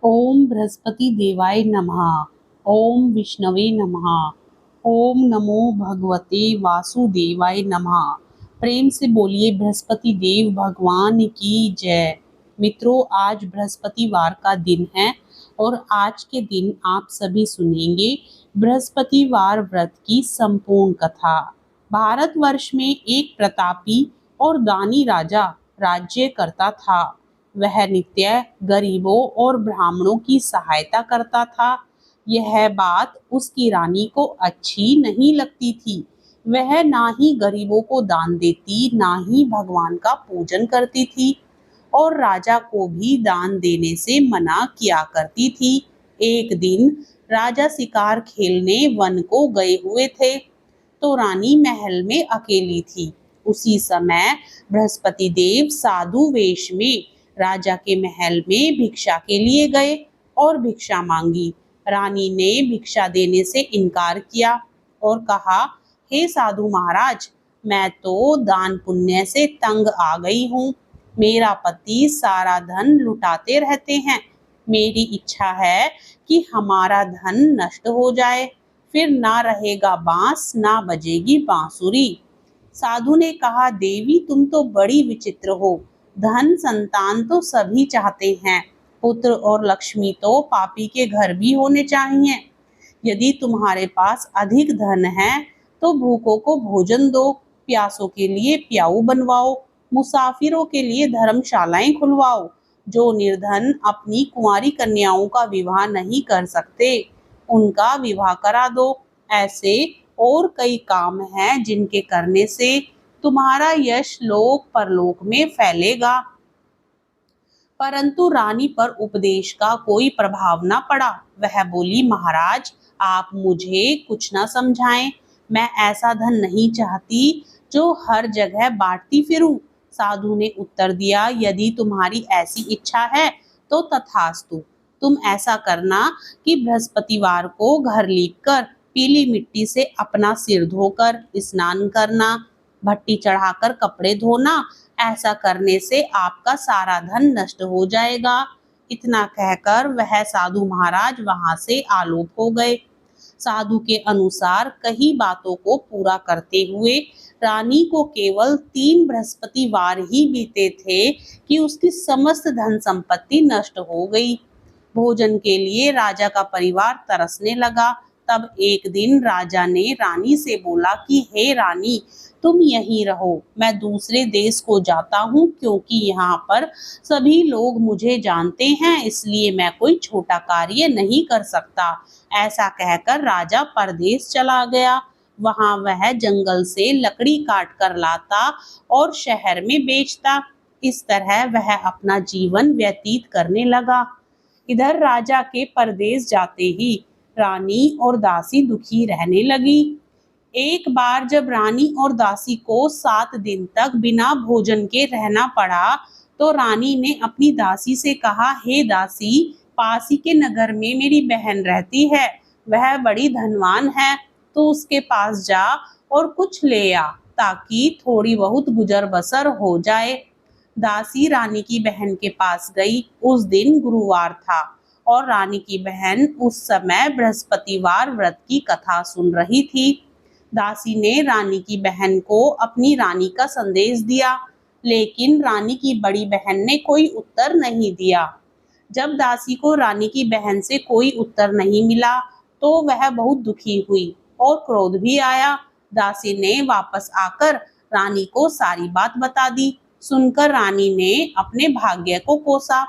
ओम बृहस्पति देवाय नमः। ओम विष्णवे नमः। ओम नमो भगवते वासुदेवाय नमः। प्रेम से बोलिए बृहस्पति देव भगवान की जय। मित्रों, आज बृहस्पतिवार का दिन है और आज के दिन आप सभी सुनेंगे बृहस्पतिवार व्रत की संपूर्ण कथा। भारतवर्ष में एक प्रतापी और दानी राजा राज्य करता था। वह नित्य गरीबों और ब्राह्मणों की सहायता करता था। यह बात उसकी रानी को अच्छी नहीं लगती थी। वह ना ही गरीबों को दान देती, ना ही भगवान का पूजन करती थी और राजा को भी दान देने से मना किया करती थी। एक दिन राजा शिकार खेलने वन को गए हुए थे तो रानी महल में अकेली थी। उसी समय बृहस्पति देव साधु वेश में राजा के महल में भिक्षा के लिए गए और भिक्षा मांगी। रानी ने भिक्षा देने से इनकार किया और कहा, हे साधु महाराज, मैं तो दान पुण्य से तंग आ गई हूँ। मेरा पति सारा धन लुटाते रहते हैं। मेरी इच्छा है कि हमारा धन नष्ट हो जाए, फिर ना रहेगा बांस ना बजेगी बांसुरी। साधु ने कहा, देवी तुम तो बड़ी विचित्र हो। धन संतान तो सभी चाहते हैं, पुत्र और लक्ष्मी तो पापी के घर भी होने चाहिए। यदि तुम्हारे पास अधिक धन है तो भूखों को भोजन दो, प्यासों के लिए प्याऊ बनवाओ, मुसाफिरों के लिए धर्मशालाएं खुलवाओ। जो निर्धन अपनी कुंवारी कन्याओं का विवाह नहीं कर सकते, उनका विवाह करा दो। ऐसे और कई काम हैं जिनके करने से तुम्हारा यश लोक परलोक में फैलेगा। परंतु रानी पर उपदेश का कोई प्रभाव न पड़ा। वह बोली, महाराज आप मुझे कुछ न समझाएं। मैं ऐसा धन नहीं चाहती जो हर जगह बांटती फिरूं। साधु ने उत्तर दिया, यदि तुम्हारी ऐसी इच्छा है तो तथास्तु। तुम ऐसा करना कि बृहस्पतिवार को घर लीपकर पीली मिट्टी से अपना सिर धोकर स्नान करना, भट्टी चढ़ाकर कपड़े धोना। ऐसा करने से आपका सारा धन नष्ट हो जाएगा। इतना कहकर वह साधु महाराज वहां से आलोप हो गए। साधु के अनुसार कई बातों को पूरा करते हुए रानी को केवल 3 बृहस्पतिवार ही बीते थे कि उसकी समस्त धन संपत्ति नष्ट हो गई। भोजन के लिए राजा का परिवार तरसने लगा। तब एक दिन राजा ने रानी से बोला कि हे रानी, तुम यहीं रहो, मैं दूसरे देश को जाता हूँ क्योंकि यहाँ पर सभी लोग मुझे जानते हैं, इसलिए मैं कोई छोटा कार्य नहीं कर सकता। ऐसा कहकर राजा परदेश चला गया। वहां वह जंगल से लकड़ी काट कर लाता और शहर में बेचता। इस तरह वह अपना जीवन व्यतीत करने लगा। इधर राजा के परदेश जाते ही रानी और दासी दुखी रहने लगी। एक बार जब रानी और दासी को 7 दिन तक बिना भोजन के रहना पड़ा तो रानी ने अपनी दासी से कहा, हे दासी, पास ही के नगर में मेरी बहन रहती है। वह बड़ी धनवान है, तो उसके पास जा और कुछ ले आ ताकि थोड़ी बहुत गुजर बसर हो जाए। दासी रानी की बहन के पास गई। उस दिन गुरुवार था और रानी की बहन उस समय बृहस्पतिवार व्रत की कथा सुन रही थी। दासी ने रानी की बहन को अपनी रानी का संदेश दिया, लेकिन रानी की बड़ी बहन ने कोई उत्तर नहीं दिया। जब दासी को रानी की बहन से कोई उत्तर नहीं मिला तो वह बहुत दुखी हुई और क्रोध भी आया। दासी ने वापस आकर रानी को सारी बात बता दी। सुनकर रानी ने अपने भाग्य को कोसा।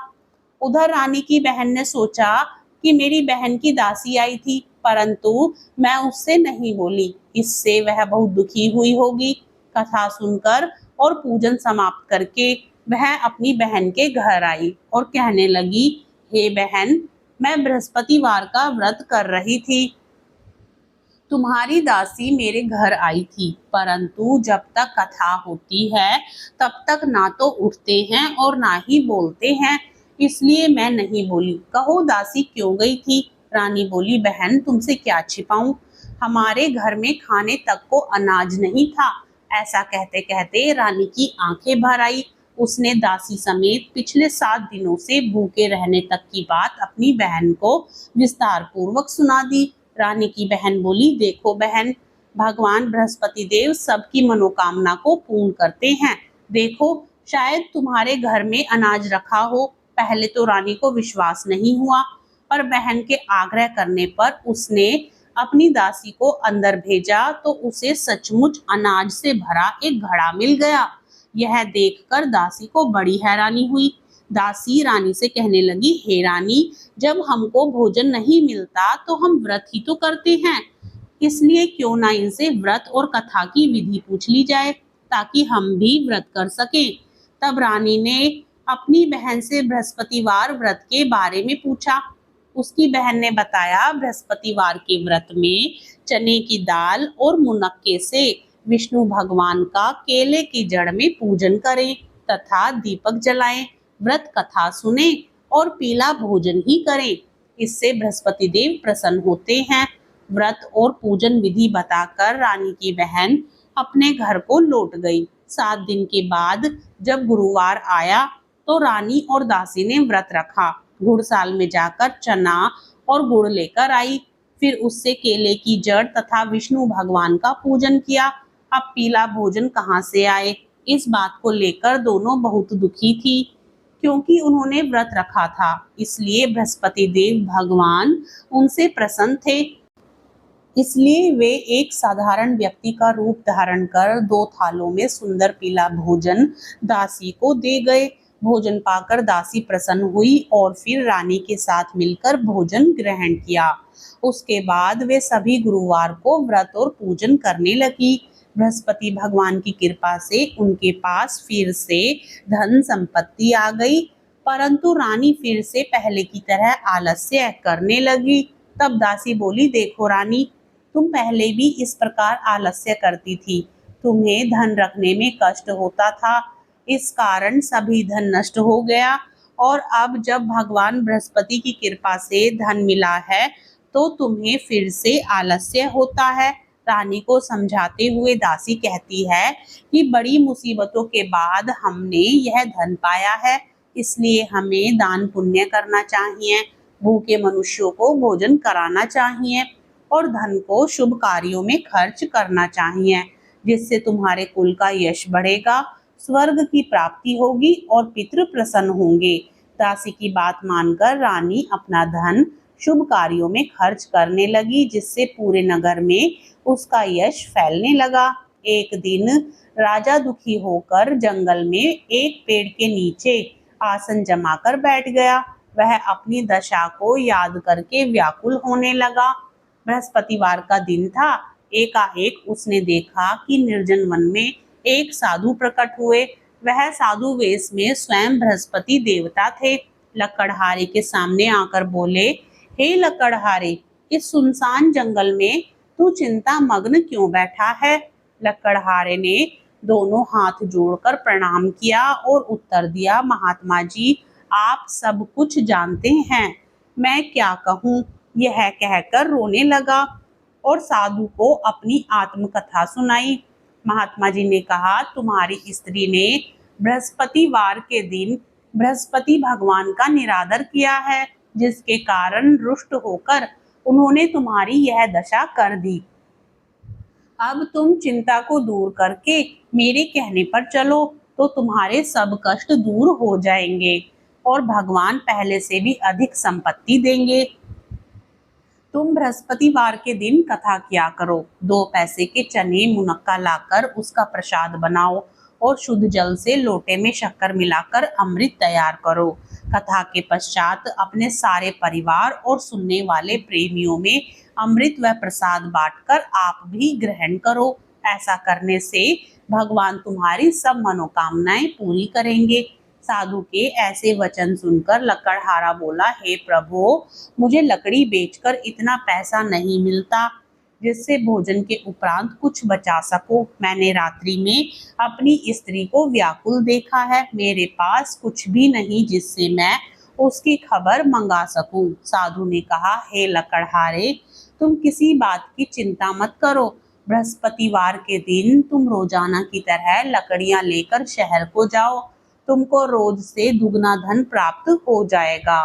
उधर रानी की बहन ने सोचा कि मेरी बहन की दासी आई थी, परंतु मैं उससे नहीं बोली, इससे वह बहुत दुखी हुई होगी। कथा सुनकर और पूजन समाप्त करके वह अपनी बहन के घर आई और कहने लगी, हे बहन, मैं बृहस्पतिवार का व्रत कर रही थी। तुम्हारी दासी मेरे घर आई थी, परंतु जब तक कथा होती है तब तक ना तो उठते हैं और ना ही बोलते हैं, इसलिए मैं नहीं बोली। कहो दासी क्यों गई थी? रानी बोली, बहन तुमसे क्या छिपाऊं, हमारे घर में खाने तक को अनाज नहीं था। ऐसा कहते कहते रानी की आंखें भर आई। उसने दासी समेत पिछले 7 दिनों से भूखे रहने तक की बात अपनी बहन को विस्तार पूर्वक सुना दी। रानी की बहन बोली, देखो बहन, भगवान बृहस्पति देव सबकी मनोकामना को पूर्ण करते हैं। देखो, शायद तुम्हारे घर में अनाज रखा हो। पहले तो रानी को विश्वास नहीं हुआ, पर बहन के आग्रह करने पर उसने अपनी दासी को अंदर भेजा तो उसे सचमुच अनाज से भरा एक घड़ा मिल गया। यह देखकर दासी को बड़ी हैरानी हुई। दासी रानी से कहने लगी, हे रानी, जब हमको भोजन नहीं मिलता तो हम व्रत ही तो करते हैं, इसलिए क्यों ना इनसे व्रत और कथा की विधि पूछ ली जाए ताकि हम भी व्रत कर सकें। तब रानी ने अपनी बहन से बृहस्पतिवार व्रत के बारे में पूछा। उसकी बहन ने बताया, बृहस्पतिवार के व्रत में चने की दाल और मुनक्के से विष्णु भगवान का केले की जड़ में पूजन करें तथा दीपक जलाएं, व्रत कथा सुने और पीला भोजन ही करें। इससे बृहस्पति देव प्रसन्न होते हैं। व्रत और पूजन विधि बताकर रानी की बहन अपने घर को लौट गई। 7 दिन के बाद जब गुरुवार आया तो रानी और दासी ने व्रत रखा। घुड़साल में जाकर चना और गुड़ लेकर आई, फिर उससे केले की जड़ तथा विष्णु भगवान का पूजन किया। अब पीला भोजन कहाँ से आए, इस बात को लेकर दोनों बहुत दुखी थी, क्योंकि उन्होंने व्रत रखा था, इसलिए बृहस्पति देव भगवान उनसे प्रसन्न थे। इसलिए वे एक साधारण व्यक्ति का रूप धारण कर 2 थालों में सुंदर पीला भोजन दासी को दे गए। भोजन पाकर दासी प्रसन्न हुई और फिर रानी के साथ मिलकर भोजन ग्रहण किया। उसके बाद वे सभी गुरुवार को व्रत और पूजन करने लगी। बृहस्पति भगवान की कृपा से उनके पास फिर से धन संपत्ति आ गई, परंतु रानी फिर से पहले की तरह आलस्य करने लगी। तब दासी बोली, देखो रानी, तुम पहले भी इस प्रकार आलस्य करती थी। तुम्हें धन रखने में कष्ट होता था, इस कारण सभी धन नष्ट हो गया, और अब जब भगवान बृहस्पति की कृपा से धन मिला है तो तुम्हें फिर से आलस्य होता है। रानी को समझाते हुए दासी कहती है कि बड़ी मुसीबतों के बाद हमने यह धन पाया है, इसलिए हमें दान पुण्य करना चाहिए, भूखे मनुष्यों को भोजन कराना चाहिए और धन को शुभ कार्यों में खर्च करना चाहिए, जिससे तुम्हारे कुल का यश बढ़ेगा, स्वर्ग की प्राप्ति होगी और पितृ प्रसन्न होंगे। दासी की बात मानकर रानी अपना धन शुभ कार्यों में खर्च करने लगी, जिससे पूरे नगर में उसका यश फैलने लगा। एक दिन राजा दुखी होकर जंगल में एक पेड़ के नीचे आसन जमाकर बैठ गया। वह अपनी दशा को याद करके व्याकुल होने लगा। बृहस्पतिवार का दिन था। एकाएक उसने देखा कि निर्जन वन में एक साधु प्रकट हुए। वह साधु वेश में स्वयं बृहस्पति देवता थे। लकड़हारे के सामने आकर बोले, हे लकड़हारे, इस सुनसान जंगल में तू चिंता मग्न क्यों बैठा है? लकड़हारे ने दोनों हाथ जोड़कर प्रणाम किया और उत्तर दिया, महात्मा जी, आप सब कुछ जानते हैं, मैं क्या कहूँ। यह कहकर रोने लगा और साधु को अपनी आत्मकथा सुनाई। महात्मा जी ने कहा, तुम्हारी स्त्री ने बृहस्पतिवार के दिन बृहस्पति भगवान का निरादर किया है, जिसके कारण रुष्ट होकर उन्होंने तुम्हारी यह दशा कर दी। अब तुम चिंता को दूर करके मेरे कहने पर चलो तो तुम्हारे सब कष्ट दूर हो जाएंगे और भगवान पहले से भी अधिक संपत्ति देंगे। तुम बृहस्पतिवार के दिन कथा किया करो। 2 पैसे के चने मुनक्का लाकर उसका प्रसाद बनाओ और शुद्ध जल से लोटे में शक्कर मिलाकर अमृत तैयार करो। कथा के पश्चात अपने सारे परिवार और सुनने वाले प्रेमियों में अमृत व प्रसाद बांटकर आप भी ग्रहण करो। ऐसा करने से भगवान तुम्हारी सब मनोकामनाएं पूरी करेंगे। साधु के ऐसे वचन सुनकर लकड़हारा बोला, हे प्रभु, मुझे लकड़ी बेचकर इतना पैसा नहीं मिलता जिससे भोजन के उपरांत कुछ बचा सको। मैंने रात्रि में अपनी स्त्री को व्याकुल देखा है। मेरे पास कुछ भी नहीं जिससे मैं उसकी खबर मंगा सकूं। साधु ने कहा, हे लकड़हारे, तुम किसी बात की चिंता मत करो। बृहस्पतिवार के दिन तुम रोजाना की तरह लकड़ियां लेकर शहर को जाओ। तुमको रोज से दुगना धन प्राप्त हो जाएगा,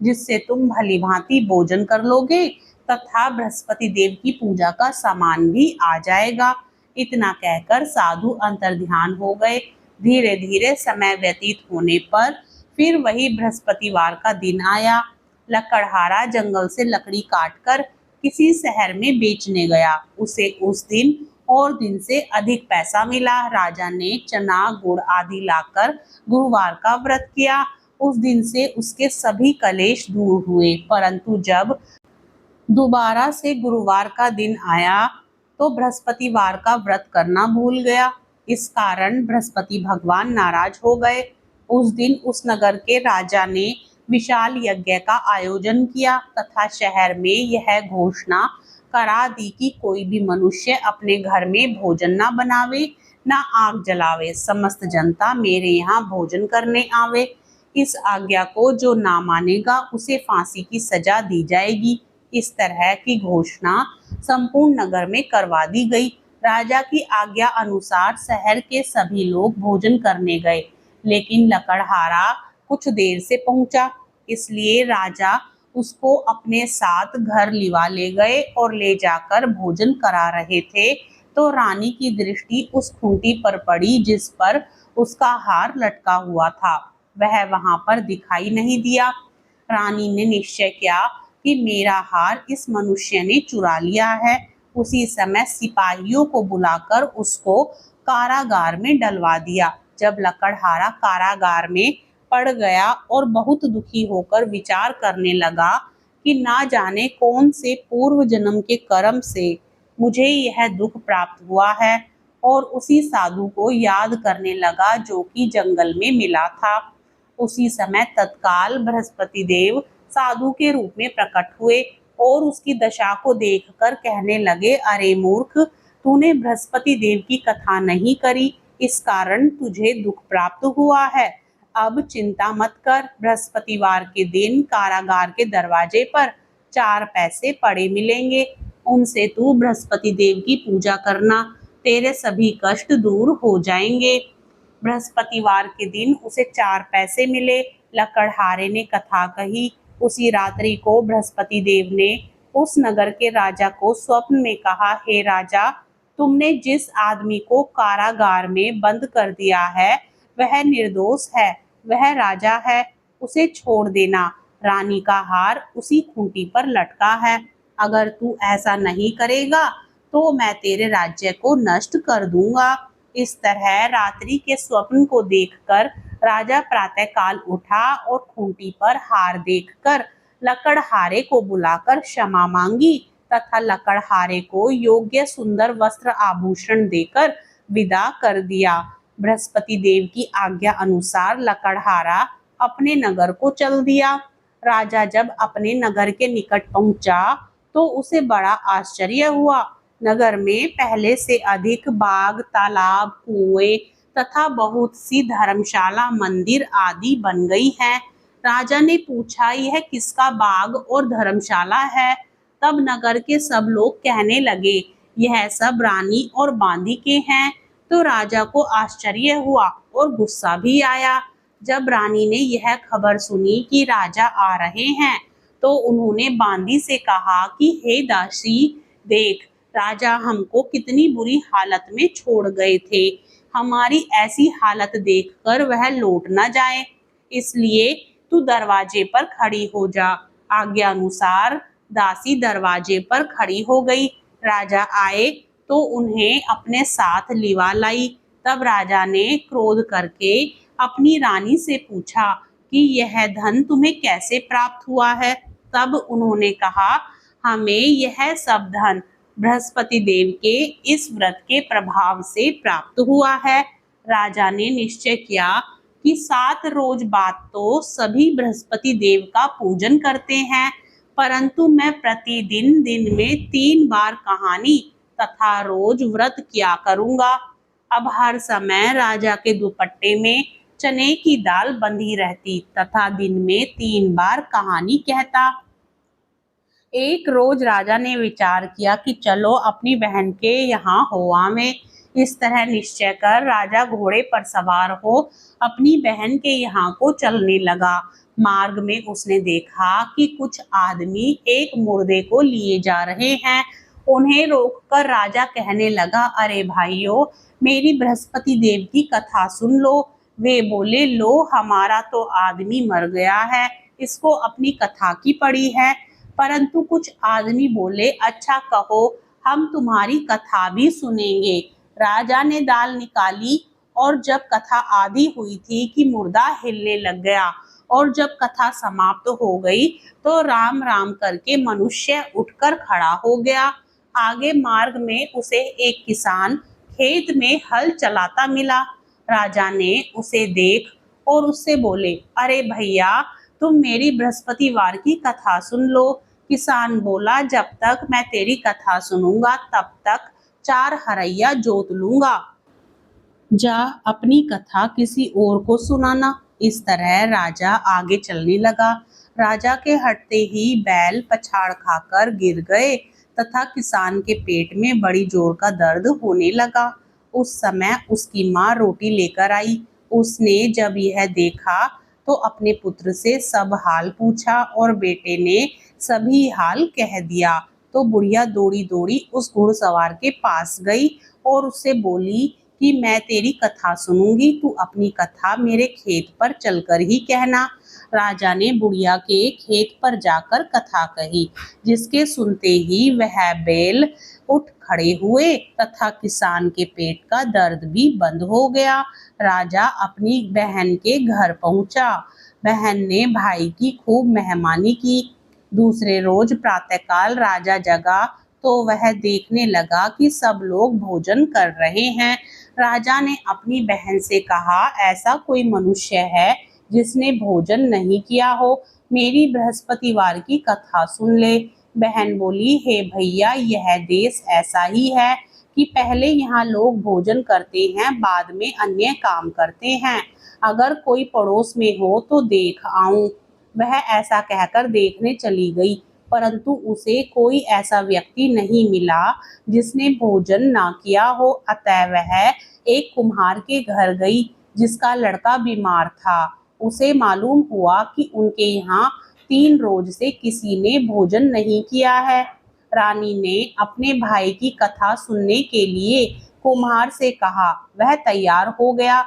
जिससे तुम भली भांति भोजन कर लोगे तथा बृहस्पति देव की पूजा का सामान भी आ जाएगा। इतना कहकर साधु अंतर्ध्यान हो गए। धीरे धीरे समय व्यतीत होने पर फिर वही बृहस्पतिवार का दिन आया। लकड़हारा जंगल से लकड़ी काटकर किसी शहर में बेचने गया। उसे उस दिन और दिन से अधिक पैसा मिला। राजा ने चना गुड़ आदि लाकर गुरुवार का व्रत किया। उस दिन से उसके सभी कलेश दूर हुए। परंतु जब दोबारा से गुरुवार का दिन आया तो बृहस्पतिवार का व्रत करना भूल गया। इस कारण बृहस्पति भगवान नाराज हो गए। उस दिन उस नगर के राजा ने विशाल यज्ञ का आयोजन किया तथा शहर में यह घोषणा करा दी कि कोई भी मनुष्य अपने घर में भोजन ना बनावे, ना आग जलावे। समस्त जनता मेरे यहाँ भोजन करने आवे। इस आज्ञा को जो ना मानेगा उसे फांसी की सजा दी जाएगी। इस तरह की घोषणा संपूर्ण नगर में करवा दी गई। राजा की आज्ञा अनुसार शहर के सभी लोग भोजन करने गए, लेकिन लकड़हारा कुछ देर से पहुंचा, इसलिए राजा उसको अपने साथ घर लिवा ले गए और ले जाकर भोजन करा रहे थे तो रानी की दृष्टि उस खूंटी पर पड़ी जिस पर उसका हार लटका हुआ था। वह वहां पर दिखाई नहीं दिया। रानी ने निश्चय किया कि मेरा हार इस मनुष्य ने चुरा लिया है। उसी समय सिपाहियों को बुलाकर उसको कारागार में डलवा दिया। जब लकड़हारा कारागार में पड़ गया और बहुत दुखी होकर विचार करने लगा कि ना जाने कौन से पूर्व जन्म के कर्म से मुझे यह दुख प्राप्त हुआ है, और उसी साधु को याद करने लगा जो कि जंगल में मिला था। उसी समय तत्काल बृहस्पति देव साधु के रूप में प्रकट हुए और उसकी दशा को देखकर कहने लगे, अरे मूर्ख, तूने बृहस्पति देव की कथा नहीं करी, इस कारण तुझे दुख प्राप्त हुआ है। अब चिंता मत कर। बृहस्पतिवार के दिन कारागार के दरवाजे पर 4 पैसे पड़े मिलेंगे। उनसे तू बृहस्पति देव की पूजा करना, तेरे सभी कष्ट दूर हो जाएंगे। बृहस्पतिवार के दिन उसे 4 पैसे मिले। लकड़हारे ने कथा कही। उसी रात्रि को बृहस्पति देव ने उस नगर के राजा को स्वप्न में कहा, हे राजा, तुमने जिस आदमी को कारागार में बंद कर दिया है वह निर्दोष है, वह राजा है, उसे छोड़ देना। रानी का हार उसी खूंटी पर लटका है। अगर तू ऐसा नहीं करेगा तो मैं तेरे राज्य को नष्ट कर दूंगा। इस तरह रात्रि के स्वप्न को देखकर राजा प्रातःकाल उठा और खूंटी पर हार देखकर लकड़हारे को बुलाकर क्षमा मांगी तथा लकड़हारे को योग्य सुंदर वस्त्र आभूषण देकर विदा कर दिया। बृहस्पति देव की आज्ञा अनुसार लकड़हारा अपने नगर को चल दिया। राजा जब अपने नगर के निकट पहुंचा तो उसे बड़ा आश्चर्य हुआ। नगर में पहले से अधिक बाग, तालाब, कुएं तथा बहुत सी धर्मशाला, मंदिर आदि बन गई हैं। राजा ने पूछा, यह किसका बाग और धर्मशाला है? तब नगर के सब लोग कहने लगे, यह सब रानी और बांदी के हैं। तो राजा को आश्चर्य हुआ और गुस्सा भी आया। जब रानी ने यह खबर सुनी कि राजा आ रहे हैं तो उन्होंने बांदी से कहा कि हे दासी, देख, राजा हमको कितनी बुरी हालत में छोड़ गए थे। हमारी ऐसी हालत देखकर वह लौट न जाए, इसलिए तू दरवाजे पर खड़ी हो जा। आज्ञा अनुसार दासी दरवाजे पर खड़ी हो गई। राजा आए तो उन्हें अपने साथ लिवा लाई। तब राजा ने क्रोध करके अपनी रानी से पूछा कि यह धन तुम्हें कैसे प्राप्त हुआ है? तब उन्होंने कहा, हमें यह सब धन बृहस्पति देव के इस व्रत के प्रभाव से प्राप्त हुआ है। राजा ने निश्चय किया कि 7 रोज बाद तो सभी बृहस्पति देव का पूजन करते हैं, परंतु मैं प्रतिदिन दिन में 3 बार कहानी तथा रोज व्रत किया करूंगा। अब हर समय राजा के दुपट्टे में चने की दाल बंधी रहती तथा दिन में 3 बार कहानी कहता। एक रोज राजा ने विचार किया कि चलो अपनी बहन के यहाँ हो आवे। इस तरह निश्चय कर राजा घोड़े पर सवार हो अपनी बहन के यहाँ को चलने लगा। मार्ग में उसने देखा कि कुछ आदमी एक मुर्दे को लिए जा रहे हैं। उन्हें रोककर राजा कहने लगा, अरे भाइयों, मेरी बृहस्पति देव की कथा सुन लो। वे बोले, लो, हमारा तो आदमी मर गया है, इसको अपनी कथा की पड़ी है। परंतु कुछ आदमी बोले, अच्छा कहो, हम तुम्हारी कथा भी सुनेंगे। राजा ने दाल निकाली और जब कथा आधी हुई थी कि मुर्दा हिलने लग गया, और जब कथा समाप्त हो गई तो राम राम करके मनुष्य उठकर खड़ा हो गया। आगे मार्ग में उसे एक किसान खेत में हल चलाता मिला। राजा ने उसे देख और उससे बोले, अरे भैया, तुम मेरी बृहस्पतिवार की कथा सुन लो। किसान बोला, जब तक मैं तेरी कथा सुनूंगा तब तक 4 हरैया जोत लूंगा। जा अपनी कथा किसी और को सुनाना। इस तरह राजा आगे चलने लगा। राजा के हटते ही बैल पछाड़ खाकर गिर गए तथा किसान के पेट में बड़ी जोर का दर्द होने लगा। उस समय उसकी माँ रोटी लेकर आई। उसने जब यह देखा तो अपने पुत्र से सब हाल पूछा और बेटे ने सभी हाल कह दिया। तो बुढ़िया दौड़ी दौड़ी उस घुड़सवार के पास गई और उससे बोली कि मैं तेरी कथा सुनूंगी, तू अपनी कथा मेरे खेत पर चलकर ही कहना। राजा ने बुढ़िया के खेत पर जाकर कथा कही, जिसके सुनते ही वह बैल उठ खड़े हुए तथा किसान के पेट का दर्द भी बंद हो गया। राजा अपनी बहन के घर पहुंचा। बहन ने भाई की खूब मेहमानी की। दूसरे रोज प्रातःकाल राजा जगा तो वह देखने लगा कि सब लोग भोजन कर रहे हैं। राजा ने अपनी बहन से कहा, ऐसा कोई मनुष्य है जिसने भोजन नहीं किया हो, मेरी बृहस्पतिवार की कथा सुन ले। बहन बोली, हे भैया, यह देश ऐसा ही है कि पहले यहाँ लोग भोजन करते हैं, बाद में अन्य काम करते हैं। अगर कोई पड़ोस में हो तो देख आऊं। वह ऐसा कहकर देखने चली गई, परंतु उसे कोई ऐसा व्यक्ति नहीं मिला जिसने भोजन ना किया हो। अतः वह एक कुम्हार के घर गई जिसका लड़का बीमार था। उसे मालूम हुआ कि उनके यहाँ 3 रोज से किसी ने भोजन नहीं किया है। रानी ने अपने भाई की कथा सुनने के लिए कुम्हार से कहा। वह तैयार हो गया।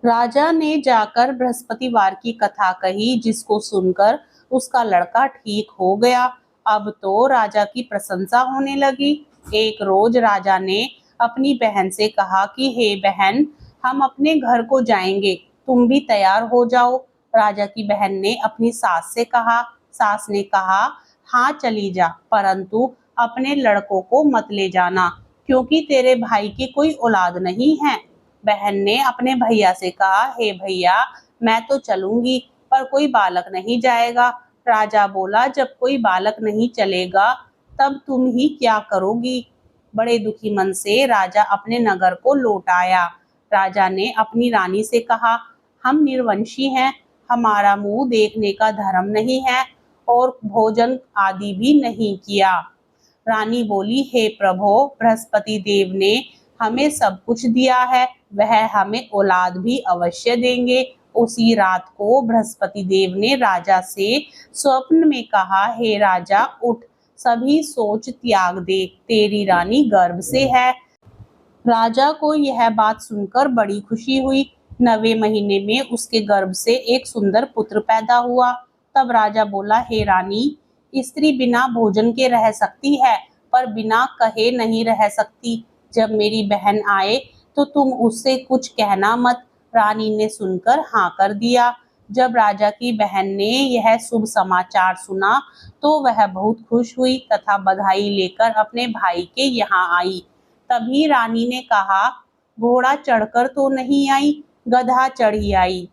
राजा ने जाकर बृहस्पतिवार की कथा कही, जिसको सुनकर उसका लड़का ठीक हो गया। अब तो राजा की प्रशंसा होने लगी। एक रोज राजा ने अपनी बहन से कहा कि हे बहन, हम अपने घर को जाएंगे, तुम भी तैयार हो जाओ। राजा की बहन ने अपनी सास से कहा। सास ने कहा, हाँ चली जा, परंतु अपने लड़कों को मत ले जाना, क्योंकि तेरे भाई की कोई औलाद नहीं है। बहन ने अपने भैया से कहा, हे भैया, मैं तो चलूंगी, पर कोई बालक नहीं जाएगा। राजा बोला, जब कोई बालक नहीं चलेगा तब तुम ही क्या करोगी। बड़े दुखी मन से राजा अपने नगर को लौट आया। राजा ने अपनी रानी से कहा, हम निर्वंशी हैं, हमारा मुंह देखने का धर्म नहीं है और भोजन आदि भी नहीं किया। रानी बोली, हे प्रभु, बृहस्पति देव ने हमें सब कुछ दिया है, वह हमें औलाद भी अवश्य देंगे। उसी रात को बृहस्पति देव ने राजा से स्वप्न में कहा, हे राजा, उठ, सभी सोच त्याग दे, तेरी रानी गर्भ से है। राजा को यह बात सुनकर बड़ी खुशी हुई। 9वें महीने में उसके गर्भ से एक सुंदर पुत्र पैदा हुआ। तब राजा बोला, हे रानी, स्त्री बिना भोजन के रह सकती है, पर बिना कहे नहीं रह सकती। जब मेरी बहन आए तो तुम उससे कुछ कहना मत। रानी ने सुनकर हाँ कर दिया। जब राजा की बहन ने यह शुभ समाचार सुना तो वह बहुत खुश हुई तथा बधाई लेकर अपने भाई के यहाँ आई। तभी रानी ने कहा, घोड़ा चढ़कर तो नहीं आई, गधा चढ़ी आई।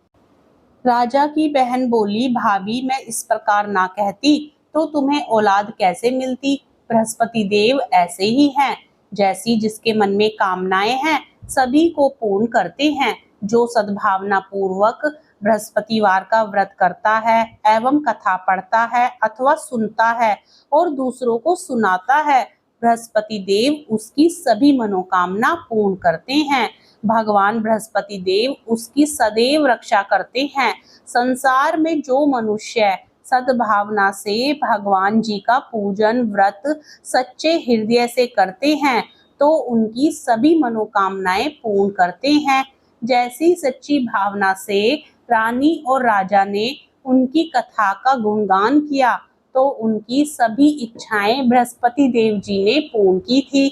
राजा की बहन बोली, भाभी, मैं इस प्रकार ना कहती तो तुम्हें औलाद कैसे मिलती। बृहस्पति देव ऐसे ही हैं, जैसी जिसके मन में कामनाएं हैं सभी को पूर्ण करते हैं। जो सद्भावना पूर्वक बृहस्पतिवार का व्रत करता है एवं कथा पढ़ता है अथवा सुनता है और दूसरों को सुनाता है, बृहस्पति देव उसकी सभी मनोकामना पूर्ण करते हैं। भगवान बृहस्पति देव उसकी सदैव रक्षा करते हैं। संसार में जो मनुष्य सद्भावना से भगवान जी का पूजन व्रत सच्चे हृदय से करते हैं तो उनकी सभी मनोकामनाएं पूर्ण करते हैं। जैसी सच्ची भावना से रानी और राजा ने उनकी कथा का गुणगान किया तो उनकी सभी इच्छाएं बृहस्पति देव जी ने पूर्ण की थी।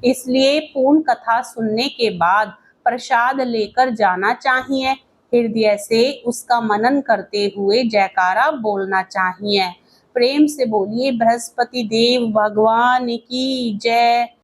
इसलिए पूर्ण कथा सुनने के बाद प्रसाद लेकर जाना चाहिए। हृदय से उसका मनन करते हुए जयकारा बोलना चाहिए। प्रेम से बोलिए बृहस्पति देव भगवान की जय।